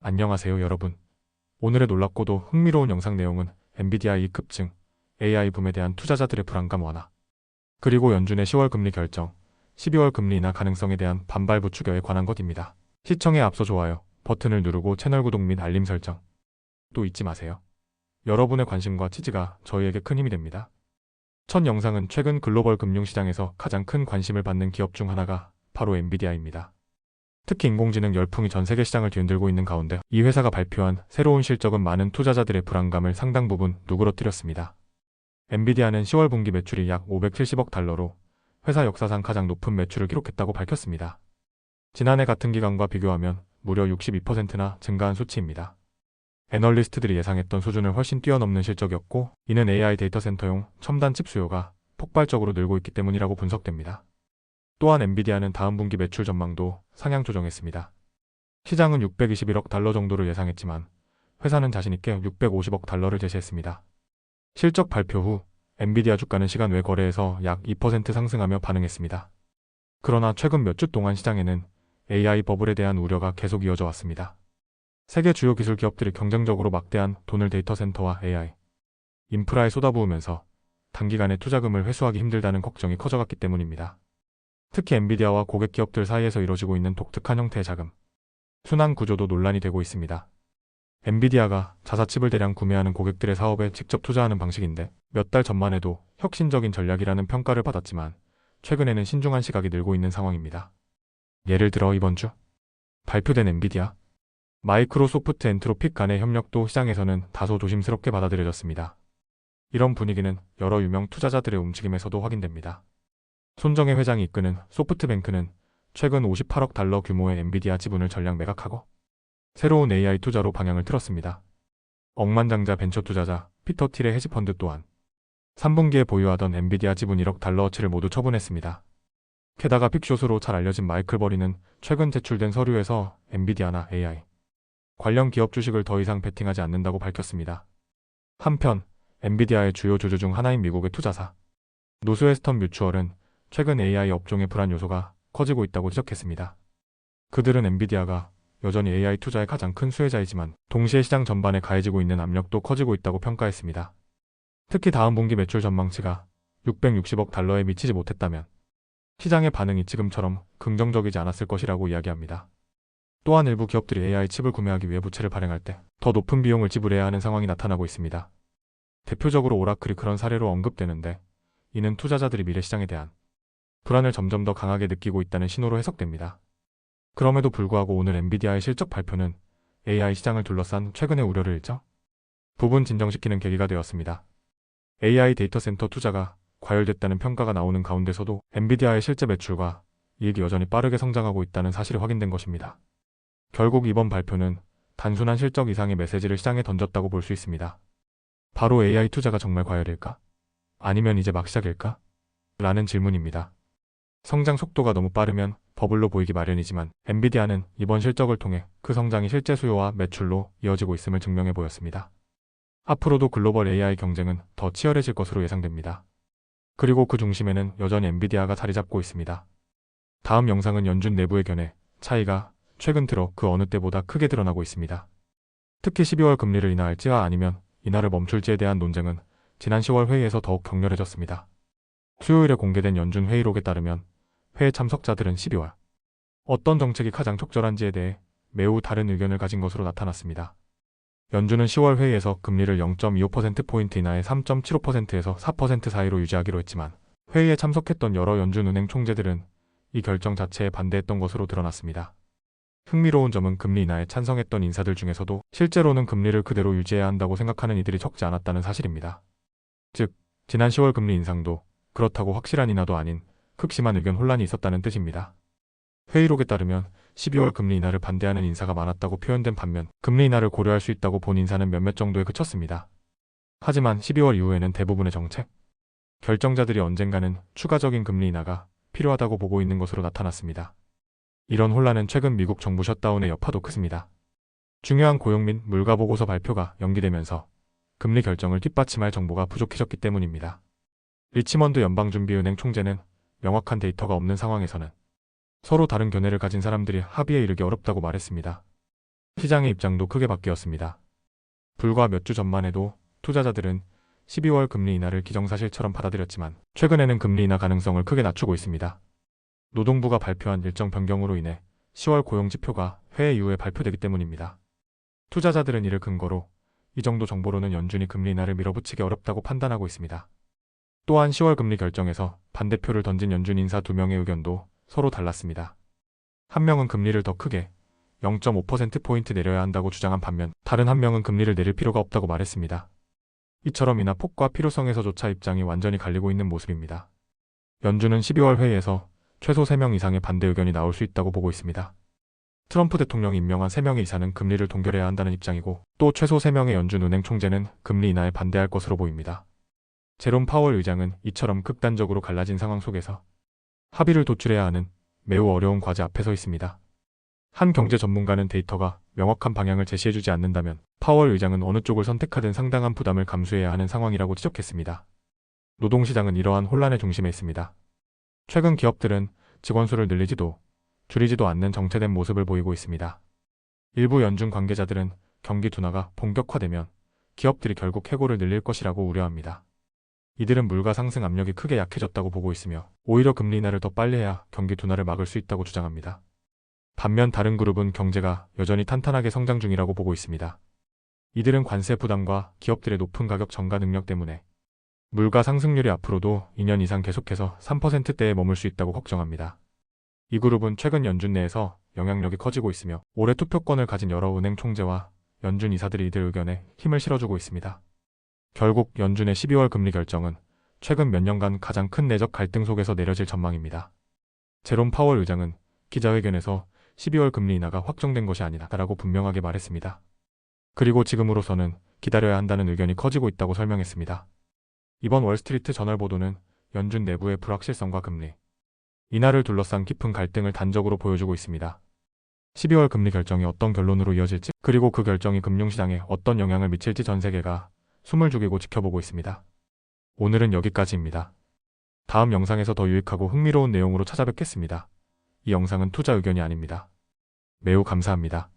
안녕하세요 여러분. 오늘의 놀랍고도 흥미로운 영상 내용은 엔비디아 이익 급증, AI 붐에 대한 투자자들의 불안감 완화, 그리고 연준의 10월 금리 결정, 12월 금리 인하 가능성에 대한 반발 부추겨에 관한 것입니다. 시청에 앞서 좋아요 버튼을 누르고 채널 구독 및 알림 설정 또 잊지 마세요. 여러분의 관심과 지지가 저희에게 큰 힘이 됩니다. 첫 영상은 최근 글로벌 금융시장에서 가장 큰 관심을 받는 기업 중 하나가 바로 엔비디아입니다. 특히 인공지능 열풍이 전 세계 시장을 뒤흔들고 있는 가운데 이 회사가 발표한 새로운 실적은 많은 투자자들의 불안감을 상당 부분 누그러뜨렸습니다. 엔비디아는 10월 분기 매출이 약 570억 달러로 회사 역사상 가장 높은 매출을 기록했다고 밝혔습니다. 지난해 같은 기간과 비교하면 무려 62%나 증가한 수치입니다. 애널리스트들이 예상했던 수준을 훨씬 뛰어넘는 실적이었고, 이는 AI 데이터 센터용 첨단 칩 수요가 폭발적으로 늘고 있기 때문이라고 분석됩니다. 또한 엔비디아는 다음 분기 매출 전망도 상향 조정했습니다. 시장은 621억 달러 정도를 예상했지만 회사는 자신있게 650억 달러를 제시했습니다. 실적 발표 후 엔비디아 주가는 시간 외 거래에서 약 2% 상승하며 반응했습니다. 그러나 최근 몇 주 동안 시장에는 AI 버블에 대한 우려가 계속 이어져 왔습니다. 세계 주요 기술 기업들이 경쟁적으로 막대한 돈을 데이터 센터와 AI, 인프라에 쏟아부으면서 단기간에 투자금을 회수하기 힘들다는 걱정이 커져갔기 때문입니다. 특히 엔비디아와 고객 기업들 사이에서 이뤄지고 있는 독특한 형태의 자금 순환 구조도 논란이 되고 있습니다. 엔비디아가 자사칩을 대량 구매하는 고객들의 사업에 직접 투자하는 방식인데, 몇 달 전만 해도 혁신적인 전략이라는 평가를 받았지만 최근에는 신중한 시각이 늘고 있는 상황입니다. 예를 들어 이번 주 발표된 엔비디아, 마이크로소프트 엔트로픽 간의 협력도 시장에서는 다소 조심스럽게 받아들여졌습니다. 이런 분위기는 여러 유명 투자자들의 움직임에서도 확인됩니다. 손정혜 회장이 이끄는 소프트뱅크는 최근 58억 달러 규모의 엔비디아 지분을 전량 매각하고 새로운 AI 투자로 방향을 틀었습니다. 억만장자 벤처 투자자 피터 틸의 헤지펀드 또한 3분기에 보유하던 엔비디아 지분 1억 달러어치를 모두 처분했습니다. 게다가 빅숏으로 잘 알려진 마이클 버리는 최근 제출된 서류에서 엔비디아나 AI 관련 기업 주식을 더 이상 베팅하지 않는다고 밝혔습니다. 한편 엔비디아의 주요 주주 중 하나인 미국의 투자사 노스웨스턴 뮤추얼은 최근 AI 업종의 불안 요소가 커지고 있다고 지적했습니다. 그들은 엔비디아가 여전히 AI 투자의 가장 큰 수혜자이지만 동시에 시장 전반에 가해지고 있는 압력도 커지고 있다고 평가했습니다. 특히 다음 분기 매출 전망치가 660억 달러에 미치지 못했다면 시장의 반응이 지금처럼 긍정적이지 않았을 것이라고 이야기합니다. 또한 일부 기업들이 AI 칩을 구매하기 위해 부채를 발행할 때 더 높은 비용을 지불해야 하는 상황이 나타나고 있습니다. 대표적으로 오라클이 그런 사례로 언급되는데, 이는 투자자들이 미래 시장에 대한 불안을 점점 더 강하게 느끼고 있다는 신호로 해석됩니다. 그럼에도 불구하고 오늘 엔비디아의 실적 발표는 AI 시장을 둘러싼 최근의 우려를 일정 부분 진정시키는 계기가 되었습니다. AI 데이터 센터 투자가 과열됐다는 평가가 나오는 가운데서도 엔비디아의 실제 매출과 이익이 여전히 빠르게 성장하고 있다는 사실이 확인된 것입니다. 결국 이번 발표는 단순한 실적 이상의 메시지를 시장에 던졌다고 볼 수 있습니다. 바로 AI 투자가 정말 과열일까? 아니면 이제 막 시작일까? 라는 질문입니다. 성장 속도가 너무 빠르면 버블로 보이기 마련이지만 엔비디아는 이번 실적을 통해 그 성장이 실제 수요와 매출로 이어지고 있음을 증명해 보였습니다. 앞으로도 글로벌 AI 경쟁은 더 치열해질 것으로 예상됩니다. 그리고 그 중심에는 여전히 엔비디아가 자리 잡고 있습니다. 다음 영상은 연준 내부의 견해, 차이가 최근 들어 그 어느 때보다 크게 드러나고 있습니다. 특히 12월 금리를 인하할지와 아니면 인하를 멈출지에 대한 논쟁은 지난 10월 회의에서 더욱 격렬해졌습니다. 수요일에 공개된 연준 회의록에 따르면 회의 참석자들은 12월 어떤 정책이 가장 적절한지에 대해 매우 다른 의견을 가진 것으로 나타났습니다. 연준은 10월 회의에서 금리를 0.25%포인트 인하해 3.75%에서 4% 사이로 유지하기로 했지만, 회의에 참석했던 여러 연준 은행 총재들은 이 결정 자체에 반대했던 것으로 드러났습니다. 흥미로운 점은 금리 인하에 찬성했던 인사들 중에서도 실제로는 금리를 그대로 유지해야 한다고 생각하는 이들이 적지 않았다는 사실입니다. 즉, 지난 10월 금리 인상도 그렇다고 확실한 인하도 아닌 극심한 의견 혼란이 있었다는 뜻입니다. 회의록에 따르면 12월 금리 인하를 반대하는 인사가 많았다고 표현된 반면, 금리 인하를 고려할 수 있다고 본 인사는 몇몇 정도에 그쳤습니다. 하지만 12월 이후에는 대부분의 정책 결정자들이 언젠가는 추가적인 금리 인하가 필요하다고 보고 있는 것으로 나타났습니다. 이런 혼란은 최근 미국 정부 셧다운의 여파도 크습니다. 중요한 고용 및 물가 보고서 발표가 연기되면서 금리 결정을 뒷받침할 정보가 부족해졌기 때문입니다. 리치먼드 연방준비은행 총재는 명확한 데이터가 없는 상황에서는 서로 다른 견해를 가진 사람들이 합의에 이르기 어렵다고 말했습니다. 시장의 입장도 크게 바뀌었습니다. 불과 몇 주 전만 해도 투자자들은 12월 금리 인하를 기정사실처럼 받아들였지만 최근에는 금리 인하 가능성을 크게 낮추고 있습니다. 노동부가 발표한 일정 변경으로 인해 10월 고용 지표가 회의 이후에 발표되기 때문입니다. 투자자들은 이를 근거로 이 정도 정보로는 연준이 금리 인하를 밀어붙이기 어렵다고 판단하고 있습니다. 또한 10월 금리 결정에서 반대표를 던진 연준 인사 2명의 의견도 서로 달랐습니다. 한 명은 금리를 더 크게 0.5%포인트 내려야 한다고 주장한 반면 다른 한 명은 금리를 내릴 필요가 없다고 말했습니다. 이처럼 인하 폭과 필요성에서조차 입장이 완전히 갈리고 있는 모습입니다. 연준은 12월 회의에서 최소 3명 이상의 반대 의견이 나올 수 있다고 보고 있습니다. 트럼프 대통령이 임명한 3명의 이사는 금리를 동결해야 한다는 입장이고 또 최소 3명의 연준 은행 총재는 금리 인하에 반대할 것으로 보입니다. 제롬 파월 의장은 이처럼 극단적으로 갈라진 상황 속에서 합의를 도출해야 하는 매우 어려운 과제 앞에 서 있습니다. 한 경제 전문가는 데이터가 명확한 방향을 제시해주지 않는다면 파월 의장은 어느 쪽을 선택하든 상당한 부담을 감수해야 하는 상황이라고 지적했습니다. 노동시장은 이러한 혼란의 중심에 있습니다. 최근 기업들은 직원 수를 늘리지도 줄이지도 않는 정체된 모습을 보이고 있습니다. 일부 연준 관계자들은 경기 둔화가 본격화되면 기업들이 결국 해고를 늘릴 것이라고 우려합니다. 이들은 물가 상승 압력이 크게 약해졌다고 보고 있으며 오히려 금리 인하를 더 빨리 해야 경기 둔화를 막을 수 있다고 주장합니다. 반면 다른 그룹은 경제가 여전히 탄탄하게 성장 중이라고 보고 있습니다. 이들은 관세 부담과 기업들의 높은 가격 전가 능력 때문에 물가 상승률이 앞으로도 2년 이상 계속해서 3%대에 머물 수 있다고 걱정합니다. 이 그룹은 최근 연준 내에서 영향력이 커지고 있으며 올해 투표권을 가진 여러 은행 총재와 연준 이사들이 이들 의견에 힘을 실어주고 있습니다. 결국 연준의 12월 금리 결정은 최근 몇 년간 가장 큰 내적 갈등 속에서 내려질 전망입니다. 제롬 파월 의장은 기자회견에서 12월 금리 인하가 확정된 것이 아니다라고 분명하게 말했습니다. 그리고 지금으로서는 기다려야 한다는 의견이 커지고 있다고 설명했습니다. 이번 월스트리트 저널 보도는 연준 내부의 불확실성과 금리 인하를 둘러싼 깊은 갈등을 단적으로 보여주고 있습니다. 12월 금리 결정이 어떤 결론으로 이어질지 그리고 그 결정이 금융시장에 어떤 영향을 미칠지 전 세계가 숨을 죽이고 지켜보고 있습니다. 오늘은 여기까지입니다. 다음 영상에서 더 유익하고 흥미로운 내용으로 찾아뵙겠습니다. 이 영상은 투자 의견이 아닙니다. 매우 감사합니다.